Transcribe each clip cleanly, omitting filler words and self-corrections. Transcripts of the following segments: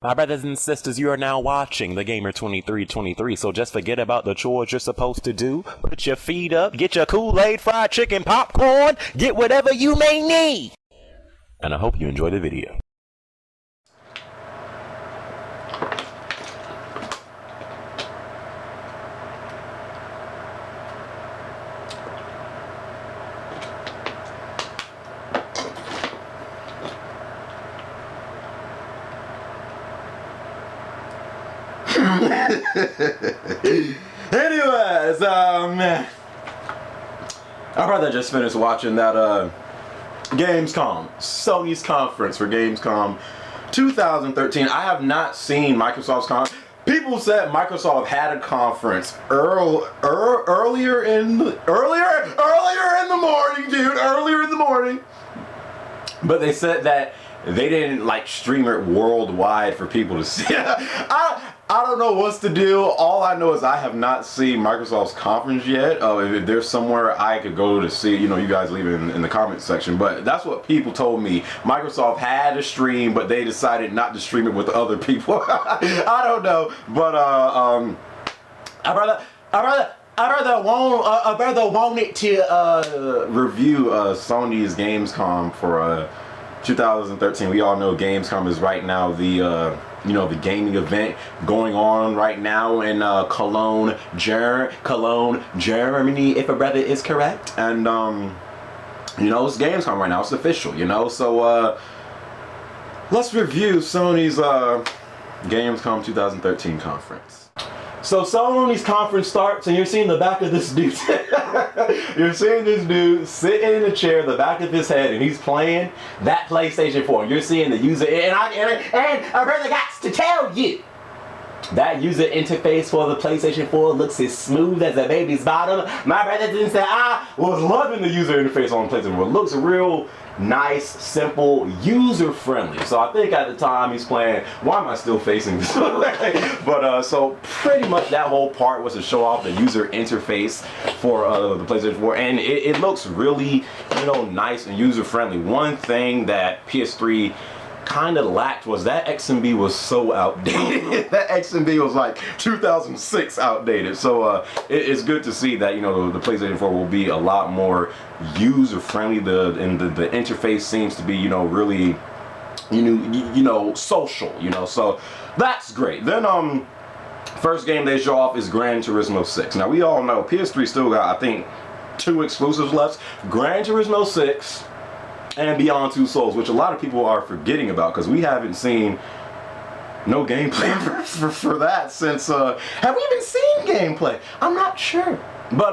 My brothers and sisters, you are now watching The Gamer 2323, so just forget about the chores you're supposed to do. Put your feet up, get your Kool-Aid, fried chicken, popcorn, get whatever you may need. And I hope you enjoy the video. Anyways, our brother just finished watching that Gamescom, Sony's conference for Gamescom 2013. I have not seen Microsoft's conference. People said Microsoft had a conference earlier in the morning, dude. Earlier in the morning, but they said that they didn't like stream it worldwide for people to see. I don't know what's the deal. All I know is I have not seen Microsoft's conference yet. If there's somewhere I could go to see, you know, you guys leave it in the comment section. But that's what people told me. Microsoft had a stream, but they decided not to stream it with other people. I don't know, but I rather wanted to review Sony's Gamescom for 2013. We all know Gamescom is right now the the gaming event going on right now in Cologne, Germany, if a brother is correct. And it's Gamescom right now. It's official, So let's review Sony's Gamescom 2013 conference. So Sony's conference starts, and you're seeing the back of this dude. You're seeing this dude sitting in a chair, the back of his head, and he's playing that PlayStation 4. You're seeing the user, and I really got to tell you, that user interface for the PlayStation 4 looks as smooth as a baby's bottom. My brother didn't say I was loving the user interface on PlayStation 4. It looks real nice, simple, user-friendly. So I think at the time he's playing, why am I still facing this way? But so pretty much that whole part was to show off the user interface for the PlayStation 4, and it looks really, nice and user-friendly. One thing that PS3 kind of lacked was that XMB was so outdated. That XMB was like 2006 outdated. So it's good to see that the PlayStation 4 will be a lot more user friendly. The interface seems to be really social. So that's great. Then first game they show off is Gran Turismo 6. Now we all know PS3 still got I think 2 exclusives left: Gran Turismo 6 and Beyond Two Souls, which a lot of people are forgetting about because we haven't seen no gameplay for that since have we even seen gameplay? I'm not sure. But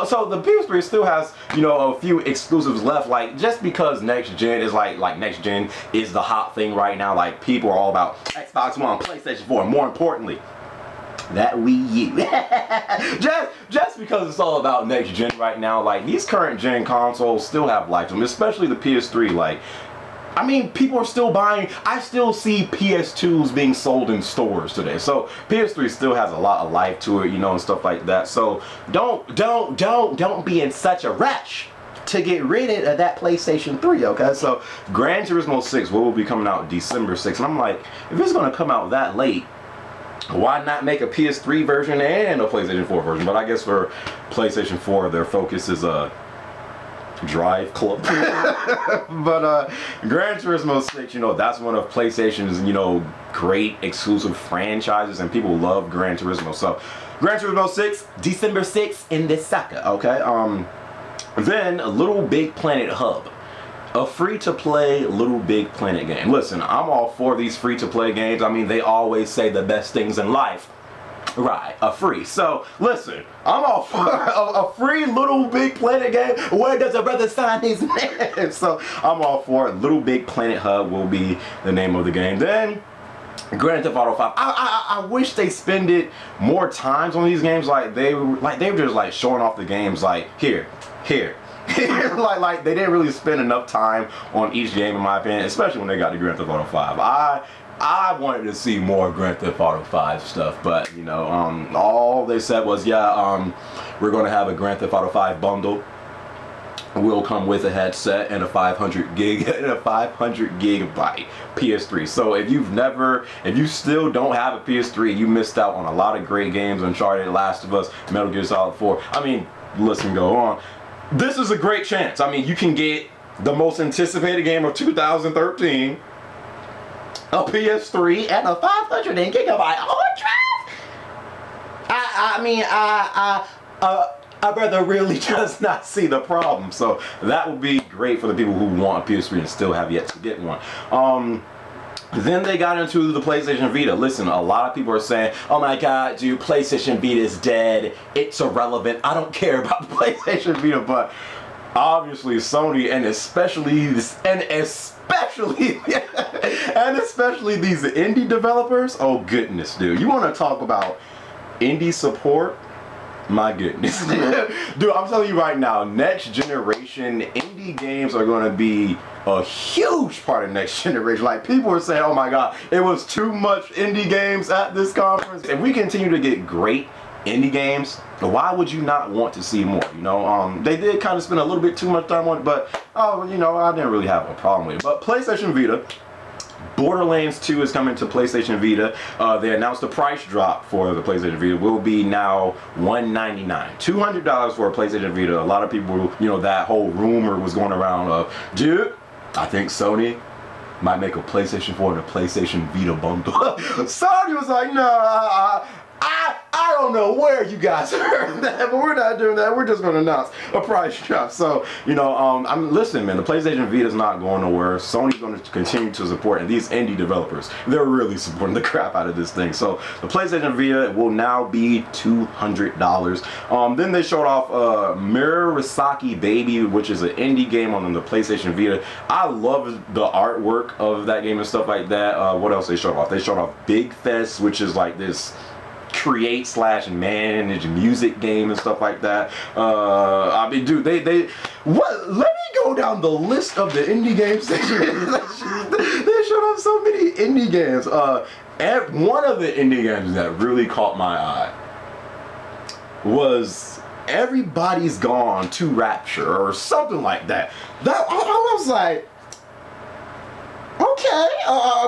so the PS3 still has a few exclusives left, like just because next gen is like next gen is the hot thing right now. Like people are all about Xbox One, PlayStation 4, and more importantly, that Wii U. just because it's all about next gen right now, like these current gen consoles still have life to them, especially the PS3. Like, I mean, people are still buying. I still see PS2s being sold in stores today. So PS3 still has a lot of life to it, and stuff like that. So don't be in such a rush to get rid of that PlayStation 3, okay? So Gran Turismo 6 will be coming out December 6th, and I'm like, if it's gonna come out that late, why not make a PS3 version and a PlayStation 4 version? But I guess for PlayStation 4, their focus is a Drive Club. But Gran Turismo 6, that's one of PlayStation's, great exclusive franchises, and people love Gran Turismo. So Gran Turismo 6, December 6th in this sucker, okay? Then Little Big Planet Hub. A free-to-play Little Big Planet game. Listen, I'm all for these free-to-play games. I mean, they always say the best things in life, right, are free. So, listen, I'm all for a free Little Big Planet game. Where does a brother sign his name? So, I'm all for it. Little Big Planet Hub will be the name of the game. Then, Grand Theft Auto 5. I wish they spend it more times on these games. Like they were just like showing off the games. Like here. like they didn't really spend enough time on each game, in my opinion, especially when they got to Grand Theft Auto 5. I wanted to see more Grand Theft Auto 5 stuff, but all they said was, we're gonna have a Grand Theft Auto 5 bundle will come with a headset and a 500 gigabyte PS3. So if you still don't have a PS3, you missed out on a lot of great games: Uncharted, Last of Us, Metal Gear Solid 4. I mean, list can go on. This is a great chance. I mean, you can get the most anticipated game of 2013, a PS3, and a 500 gigabyte hard drive. My brother really does not see the problem. So that would be great for the people who want a PS3 and still have yet to get one. Then they got into the PlayStation Vita. Listen, a lot of people are saying, oh my god, dude, PlayStation Vita is dead. It's irrelevant. I don't care about the PlayStation Vita. But obviously Sony, and especially these indie developers, oh goodness, dude. You want to talk about indie support? My goodness. Dude, I'm telling you right now, next generation indie games are going to be a huge part of next generation. Like, people are saying, oh my god, it was too much indie games at this conference. If we continue to get great indie games, why would you not want to see more? You know, they did kind of spend a little bit too much time on it, but you know, I didn't really have a problem with it. But PlayStation Vita, Borderlands 2 is coming to PlayStation Vita. They announced the price drop for the PlayStation Vita will be now $199, $200 for a PlayStation Vita. A lot of people, you know, that whole rumor was going around of, dude, I think Sony might make a PlayStation 4 and a PlayStation Vita bundle. Sony was like, no, I don't know where you guys heard that, but we're not doing that. We're just going to announce a price drop. So, you know, I'm listening, man. The PlayStation Vita is not going nowhere. Sony's going to continue to support, and these indie developers, they're really supporting the crap out of this thing. So the PlayStation Vita will now be $200. Then they showed off Murasaki Baby, which is an indie game on the PlayStation Vita. I love the artwork of that game and stuff like that. What else they showed off? They showed off Big Fest, which is like this create/manage music game and stuff like that. I mean, dude, they what? Let me go down the list of the indie games. They showed off so many indie games. One of the indie games that really caught my eye was Everybody's Gone to Rapture or something like that. That I was like, okay,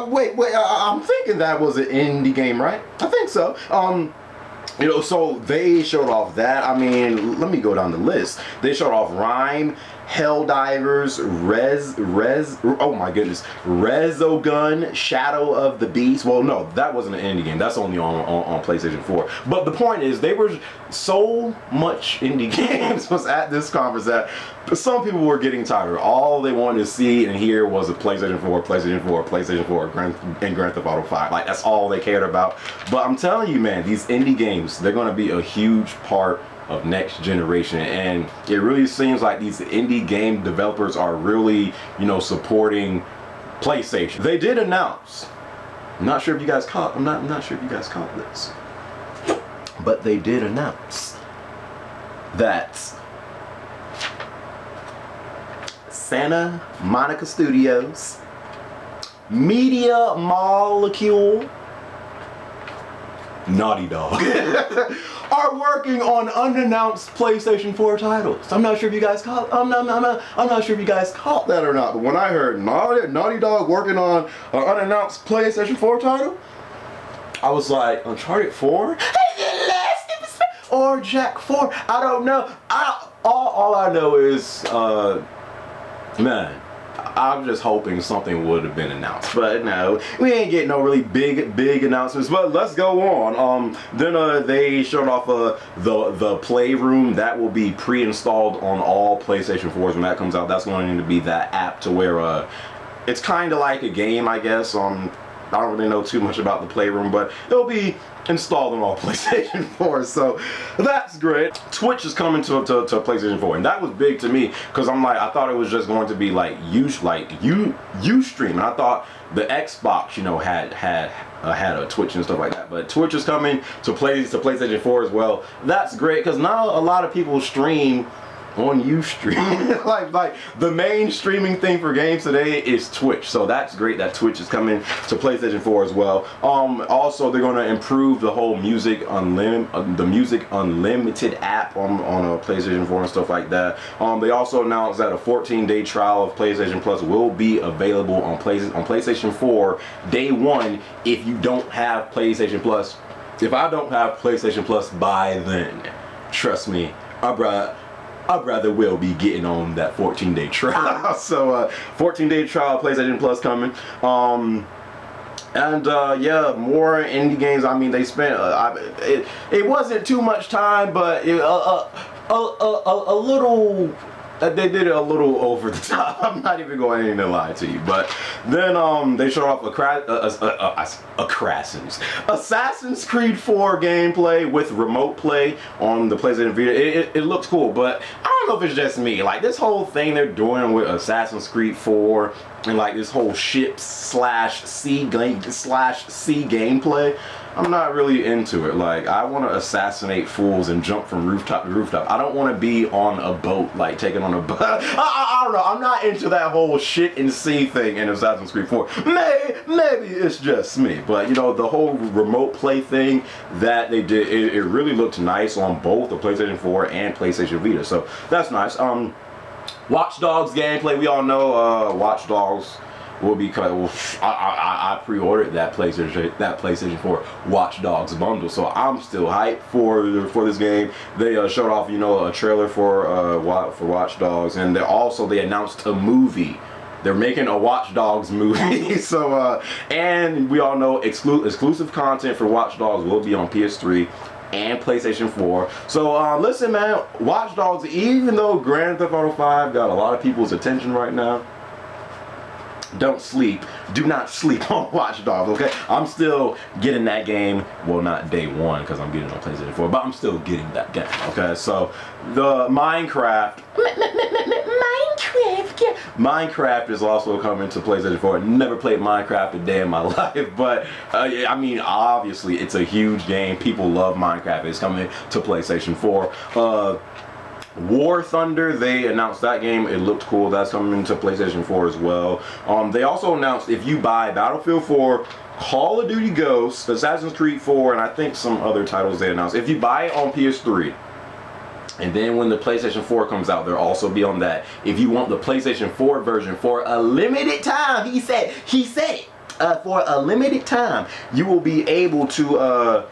wait, I'm thinking that was an indie game, right? I think so. You know, so they showed off that. I mean, let me go down the list. They showed off Rhyme, Helldivers, oh my goodness, Resogun, Shadow of the Beast. Well, no, that wasn't an indie game. That's only on PlayStation 4. But the point is, they were so much indie games was at this conference that some people were getting tired. All they wanted to see and hear was a PlayStation 4, PlayStation 4, PlayStation 4, and Grand Theft Auto 5. Like, that's all they cared about. But I'm telling you, man, these indie games, they're going to be a huge part of next generation, and it really seems like these indie game developers are really, you know, supporting PlayStation. They did announce, I'm not sure if you guys caught this, but they did announce that Santa Monica Studios, Media Molecule, Naughty Dog are working on unannounced PlayStation 4 titles. I'm not sure if you guys caught. I'm not sure if you guys caught that or not. But when I heard Naughty Dog working on an unannounced PlayStation 4 title, I was like, Uncharted 4? Or Jack 4? I don't know. All I know is, man, I'm just hoping something would have been announced, but no, we ain't getting no really big announcements. But let's go on. Then they showed off the Playroom that will be pre-installed on all PlayStation 4s when that comes out. That's going to be that app to where it's kind of like a game, I guess. I don't really know too much about the Playroom, but it'll be installed on all PlayStation 4, so that's great. Twitch is coming to PlayStation 4, and that was big to me because I'm like, I thought it was just going to be like Ustream, and I thought the Xbox, you know, had a Twitch and stuff like that. But Twitch is coming to PlayStation 4 as well. That's great because now a lot of people stream on Ustream. like the main streaming thing for games today is Twitch, so that's great that Twitch is coming to PlayStation 4 as well. Also they're going to improve the whole Music Unlimited app on PlayStation 4 and stuff like that. They also announced that a 14-day trial of PlayStation Plus will be available on PlayStation 4 day one if you don't have PlayStation Plus. If I don't have PlayStation Plus by then, trust me, our brother will be getting on that 14-day trial. So 14-day trial PlayStation Plus coming. Yeah, more indie games. I mean, they spent it wasn't too much time, but a little. They did it a little over the top. I'm not even going to lie to you. But then they showed off Assassin's Creed 4 gameplay with remote play on the PlayStation Vita. It looks cool, but I don't know if it's just me. Like this whole thing they're doing with Assassin's Creed 4 and like this whole ship/sea gameplay. I'm not really into it. Like, I want to assassinate fools and jump from rooftop to rooftop. I don't want to be on a boat, like taking on a boat. I don't know. I'm not into that whole shit and sea thing in Assassin's Creed 4. Maybe it's just me, but you know, the whole remote play thing that they did, it really looked nice on both the PlayStation 4 and PlayStation Vita. So that's nice. Watch Dogs gameplay. We all know Watch Dogs will be cut. Well, I pre-ordered that PlayStation 4 Watch Dogs bundle, so I'm still hyped for this game. They showed off, you know, a trailer for Watch Dogs, and they announced a movie. They're making a Watch Dogs movie. So and we all know exclusive content for Watch Dogs will be on PS3 and PlayStation 4. So listen, man, Watch Dogs, even though Grand Theft Auto 5 got a lot of people's attention right now, don't sleep. Do not sleep on Watch Dogs, okay? I'm still getting that game. Well, not day one because I'm getting it on PlayStation 4, but I'm still getting that game, okay? So, the Minecraft is also coming to PlayStation 4. Never played Minecraft a day in my life, but I mean, obviously, it's a huge game. People love Minecraft. It's coming to PlayStation 4. War Thunder, they announced that game. It looked cool. That's coming to PlayStation 4 as well. They also announced if you buy Battlefield 4, Call of Duty Ghosts, Assassin's Creed 4, and I think some other titles they announced. If you buy it on PS3, and then when the PlayStation 4 comes out, they'll also be on that. If you want the PlayStation 4 version for a limited time, he said it, for a limited time, you will be able to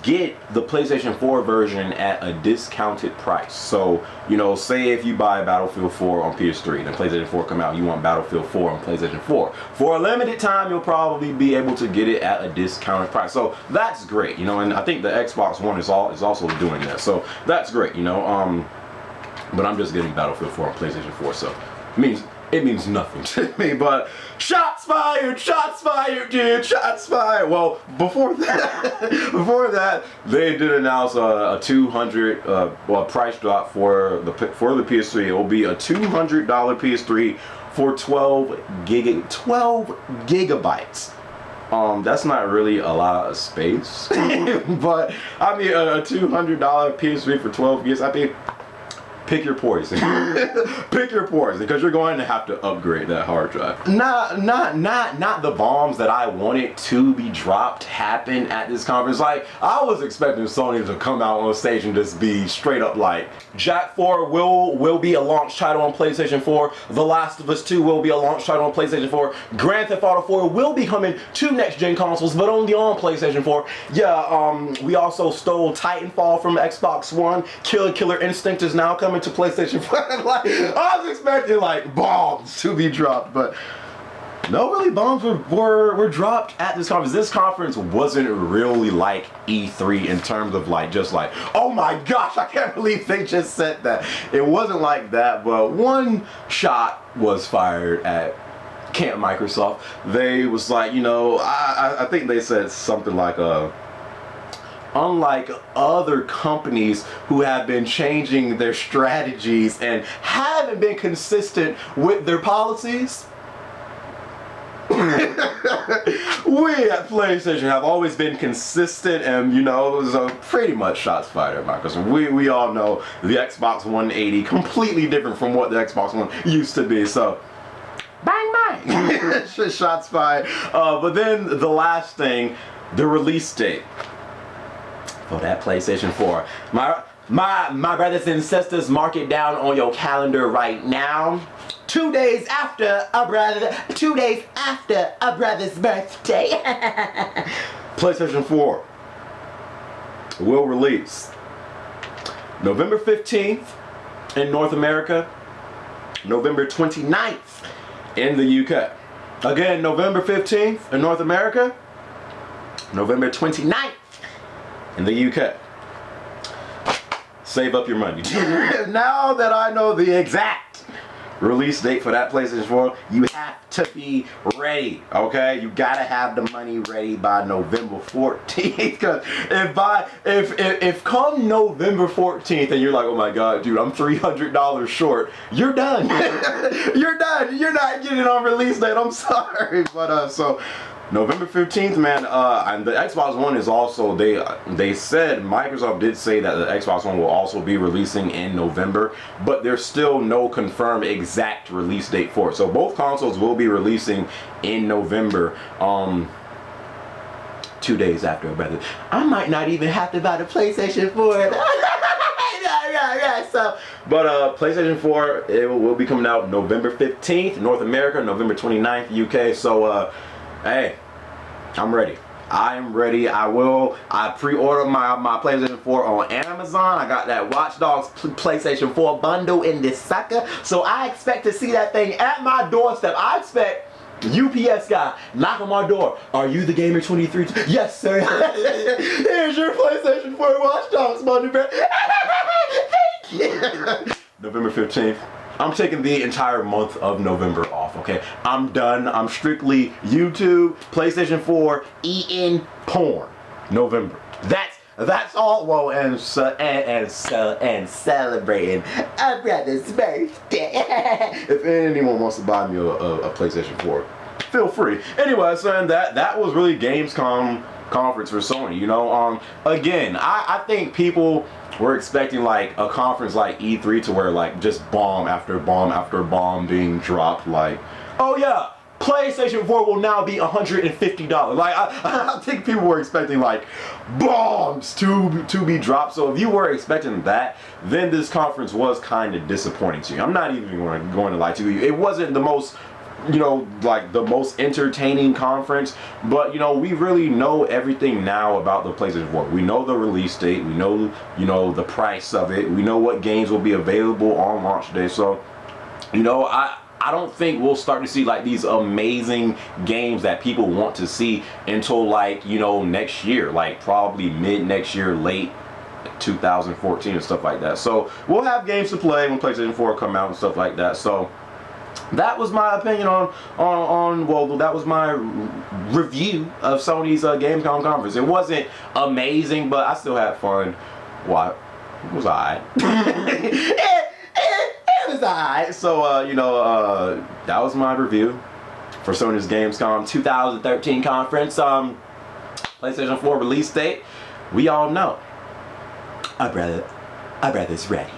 get the PlayStation 4 version at a discounted price. So, you know, say if you buy Battlefield 4 on PS3, then PlayStation 4 come out, you want Battlefield 4 on PlayStation 4. For a limited time, you'll probably be able to get it at a discounted price. So that's great, you know, and I think the Xbox One is also doing that. So that's great, you know. But I'm just getting Battlefield 4 on PlayStation 4, so it means nothing to me. But shots fired, dude, shots fired. Well, before that, they did announce a $200 price drop for the PS3. It will be a $200 PS3 for 12 gigabytes. That's not really a lot of space, but I mean a $200 PS3 for 12 gigs. I mean, pick your poison. Pick your poison, because you're going to have to upgrade that hard drive. Not the bombs that I wanted to be dropped happen at this conference. Like, I was expecting Sony to come out on stage and just be straight up like, Jak 4 will be a launch title on PlayStation 4. The Last of Us 2 will be a launch title on PlayStation 4. Grand Theft Auto 4 will be coming to next-gen consoles, but only on PlayStation 4. Yeah, we also stole Titanfall from Xbox One. Killer Instinct is now coming to PlayStation 4. Like, I was expecting like bombs to be dropped, but no, really, bombs were dropped at this conference. This conference wasn't really like E3 in terms of like just like, oh my gosh, I can't believe they just said that. It wasn't like that, but one shot was fired at Camp Microsoft. They was like, you know, I think they said something like unlike other companies who have been changing their strategies and haven't been consistent with their policies, We at PlayStation have always been consistent and, so pretty much shots fired at Microsoft. We all know the Xbox 180 completely different from what the Xbox One used to be, so bang bang. Shots fired. But then the last thing, the release date for that PlayStation 4. My brothers and sisters, mark it down on your calendar right now. 2 days after a brother's birthday. PlayStation 4 will release November 15th in North America, November 29th in the UK. Again, November 15th in North America, November 29th in the UK. Save up your money. Now that I know the exact release date for that PlayStation 4, you have to be ready, okay? You gotta have the money ready by November 14th. Because if come November 14th and you're like, oh my god, dude, I'm $300 short, you're done. You're done. You're not getting it on release date. I'm sorry, but so November 15th, man, and the Xbox One is also, they said, Microsoft did say that the Xbox One will also be releasing in November, but there's still no confirmed exact release date for it. So both consoles will be releasing in November, 2 days after a brother. I might not even have to buy the PlayStation 4. So, but PlayStation 4, it will be coming out November 15th, North America, November 29th, UK, so, hey, I'm ready. I am ready. I pre-ordered my PlayStation 4 on Amazon. I got that Watch Dogs PlayStation 4 bundle in this sucker. So I expect to see that thing at my doorstep. I expect UPS guy knock on my door. Are you the Gamer 23? Yes, sir. Here's your PlayStation 4 Watch Dogs bundle. Thank you. November 15th. I'm taking the entire month of November off, okay? I'm done. I'm strictly YouTube, PlayStation 4, eating porn. November. That's all. Well, and celebrating a brother's birthday. If anyone wants to buy me a PlayStation 4, feel free. Anyway, so that was really Gamescom conference for Sony. Again, I think people were expecting like a conference like E3 to where like just bomb after bomb after bomb being dropped, like, oh yeah, PlayStation 4 will now be $150. Like I think people were expecting like bombs to be dropped. So if you were expecting that, then this conference was kind of disappointing to you. I'm not even going to lie to you. It wasn't the most, like the most entertaining conference, but we really know everything now about the PlayStation 4. We know the release date, we know the price of it, we know what games will be available on launch day. So I don't think we'll start to see like these amazing games that people want to see until like next year, like probably mid next year, late 2014 and stuff like that. So we'll have games to play when PlayStation 4 come out and stuff like that. So that was my opinion on that was my review of Sony's Gamescom conference. It wasn't amazing, but I still had fun. What? It was alright. it was alright. So that was my review for Sony's Gamescom 2013 conference. PlayStation 4 release date. We all know. Our brother's ready.